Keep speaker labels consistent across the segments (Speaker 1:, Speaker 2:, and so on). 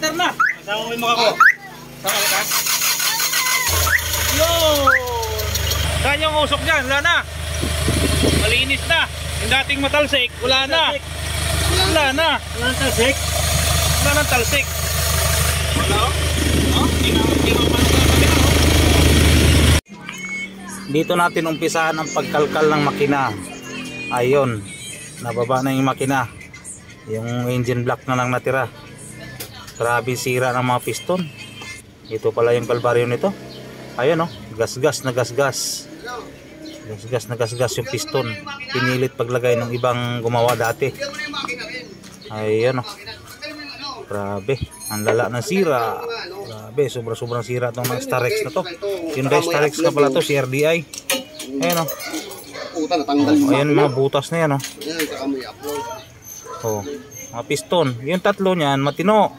Speaker 1: Under na. Sama mo yung mukha ko. Sama ka. Yun. Saan yung usok dyan? Wala na. Malinis na. Yung dating matalsik, wala na. Wala na. Wala nang talsik. Wala nang talsik. Wala. Dito natin umpisahan ang pagkalkal ng makina. Ayun, nababa na yung makina. Yung engine block na lang natira. Grabe sira ng mga piston. Ito pala yung kalbaryo nito. Ayun oh, gasgas na gasgas. Gasgas na gasgas yung piston. Pinilit paglagay ng ibang gumawa dati. Ayun oh. Grabe, ang lala ng sira. Grabe, sobrang sira itong Starex na to. Yung guys, Starex na pala to, si RDI. Ayan o. Ayan mga butas na yan o. Oh, mga piston. Yung tatlo niyan, matino.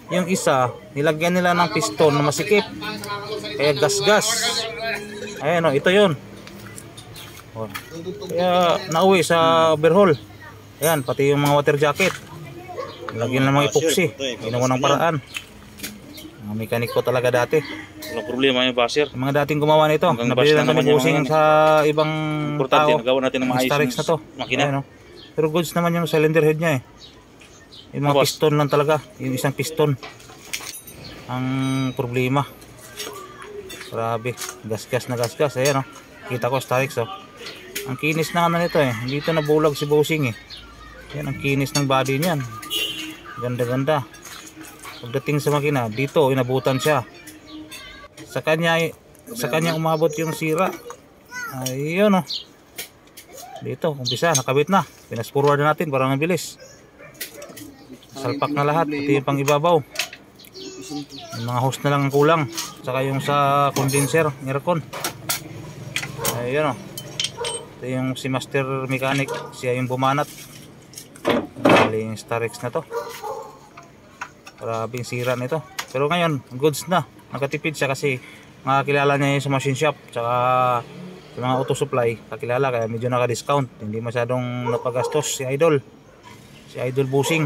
Speaker 1: Yung isa, nilagyan nila ng piston na masikip. Kaya gas-gas. Ayan o, ito yun. Oh. Kaya nauwi sa overhaul. Ayan, pati yung mga water jacket. Lagyan ng mga epoxy. Ginawa ng paraan. Mga mekaniko talaga dati.
Speaker 2: Walang problema yung basher.
Speaker 1: Mga dating gumawa nito. Nabili lang kami busing sa ibang tao.
Speaker 2: Nagawa natin ng maayos
Speaker 1: Starex na to.
Speaker 2: Makina.
Speaker 1: Ayun, no? Pero goods naman yung cylinder head niya eh. Yung mga piston lang talaga. Yung isang piston ang problema. Grabe. Gas-gas na gas-gas. Ayan o. Kita ko Starex o. Ang kinis na ano nito eh. Dito nabulag si busing eh. Yan ang kinis ng body niyan. Ganda-ganda. Pagdating sa makina, dito inabutan siya. Sa kanya umabot yung sira. Ayun oh. Dito, umpisa, nakabit na. Pinas forward na natin para mabilis. Salpak na lahat, pati yung pang ibabaw. Yung mga hose na lang ang kulang. Saka yung sa condenser, aircon. Ayun oh. Ito yung si master mechanic, siya yung bumanat. Yung Starex na to. Grabing sira nito. Pero ngayon, goods na. Nakatipid siya kasi makakilala niya yung sa machine shop. Tsaka sa mga auto supply, kakilala kaya medyo naka-discount. Hindi masyadong napagastos si Idol. Si Idol Busing.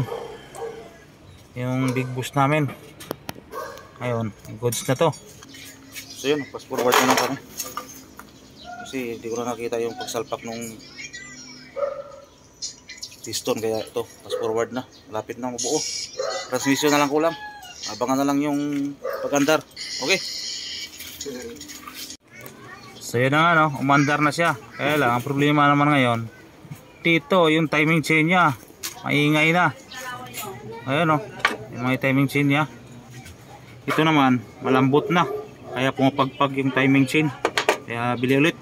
Speaker 1: Yung big boost namin. Ngayon, goods na to. So yun, pass forward na lang kami. Kasi hindi ko na nakita yung pagsalpak nung piston, kaya ito, pass forward na. Malapit na mabuo. Transmission na lang kulang. Abangan na lang yung pag-andar. Okay. So yun na nga no, umandar na siya. Kaya lang, ang problema naman ngayon, dito yung timing chain niya, maingay na. Ayan no, yung mga timing chain niya. Ito naman, malambot na. Kaya pumapagpag yung timing chain. Kaya bili ulit.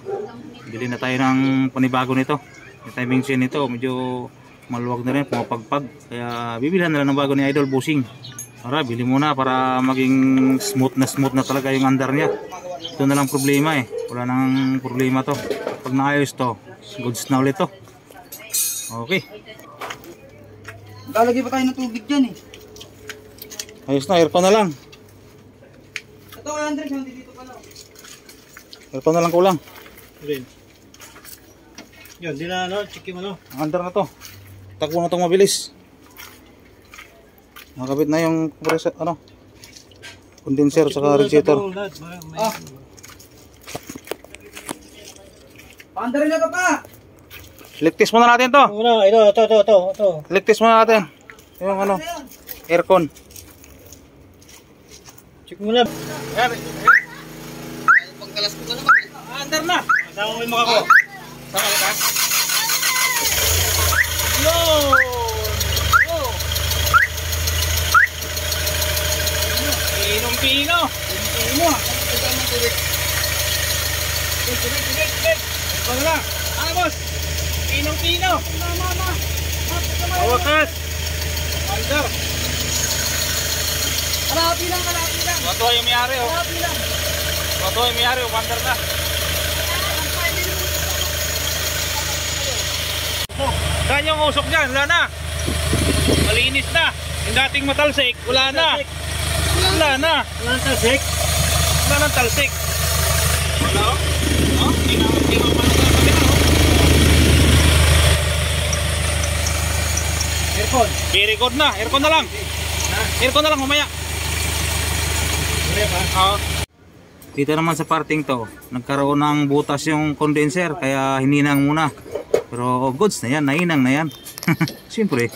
Speaker 1: Bili na tayo ng panibago nito. Yung timing chain nito, medyo maluwag na rin, pumapagpag. Kaya bibilhan na lang ng bago ni Idol Busing. Para bili muna para maging smooth na talaga yung andar niya. Ito na lang problema eh. Wala nang problema to. Pag naayos to, goods na ulit to. Okay.
Speaker 3: Lalagay pa tayo ng tubig dyan eh.
Speaker 1: Ayos na, aircon na lang.
Speaker 3: Ito kay Andres, hindi dito pala.
Speaker 1: Aircon na lang kulang.
Speaker 2: Yun, di na ano, check mo no.
Speaker 1: Ang andar na to. Takbo na itong mabilis. Nakabit na yung compressor, ano, condenser saka radiator.
Speaker 3: Ah. Paandar na ka pa.
Speaker 1: Ligtis muna natin to.
Speaker 2: Una, ito.
Speaker 1: Ligtis muna natin. Yung ano, aircon.
Speaker 2: Check mo na.
Speaker 1: Yan.
Speaker 3: Pagkalas ko na naman.
Speaker 1: Andar na.
Speaker 2: Sama mo yung mukha ko.
Speaker 1: Sama ka. Yun. Oh. Pinong-pino.
Speaker 3: Pinong mo.
Speaker 1: Ito na lang. Vamos. Pinong-pino. Awakas. Andar.
Speaker 3: Kalapi lang.
Speaker 1: Wato yung mayari oh. Wato yung mayari oh. Andar na. Saan yung usok dyan? Wala na. Malinis na. Yung dating matalsik, wala na. Wala na.
Speaker 2: Wala nang talsik.
Speaker 1: Wala nang talsik. Wala oh. Oh, hindi na
Speaker 2: Aircon.
Speaker 1: very good na. Aircon na lang. Aircon na lang mamaya. Dito naman sa parting to, nagkaroon ng butas yung condenser kaya hininang muna. Pero goods na yan, nainang na yan. Siyempre.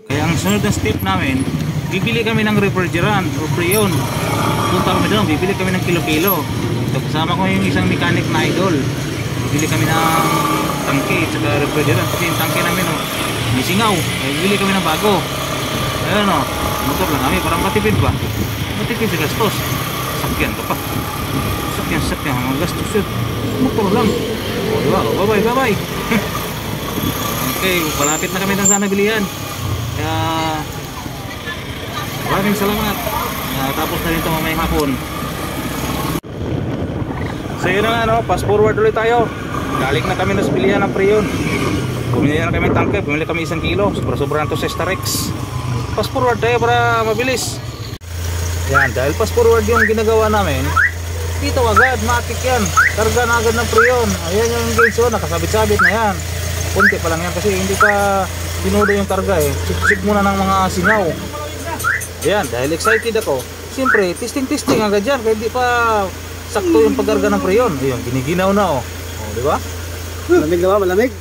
Speaker 1: Kaya ang sunod na step namin, bibili kami ng refrigerant o freon. Punta kami doon, bibili kami ng kilo-kilo. So, kasama ko yung isang mechanic na idol. Bibili kami ng tangke at saka refrigerant kasi yung tangke namin may singaw. Bibili kami ng bago. Ayun motor lang kami, parang matipid ba? Matipid sa gastos. Sakyan ka pa. Sakyan, mga gastos yun. Motor lang. O diba, bye-bye. Okay, palapit na kami na sana bilihan. Kaya maraming salamat. Tapos na rin ito mamayang hapon. So yun na nga, fast forward ulit tayo. Galing na kami na sa bilihan ng freon. Bumili na kami tangke, bumili kami 1 kilo. Sobra-sobra na ito sa Starex. Fast forward tayo para mabilis. Yan, dahil fast forward yung ginagawa namin, dito agad, matik yan. Karga na agad ng freon. Ayan yung gauge, nakasabit-sabit na yan. Punti pa lang yan kasi hindi pa binudo yung karga eh. Check muna ng mga singaw. Ayan, dahil excited ako, siyempre, testing agad yan. Kaya hindi pa sakto yung pagkarga ng freon. Ayun, giniginaw na oh. O, di ba?
Speaker 2: Malamig na ba? Malamig?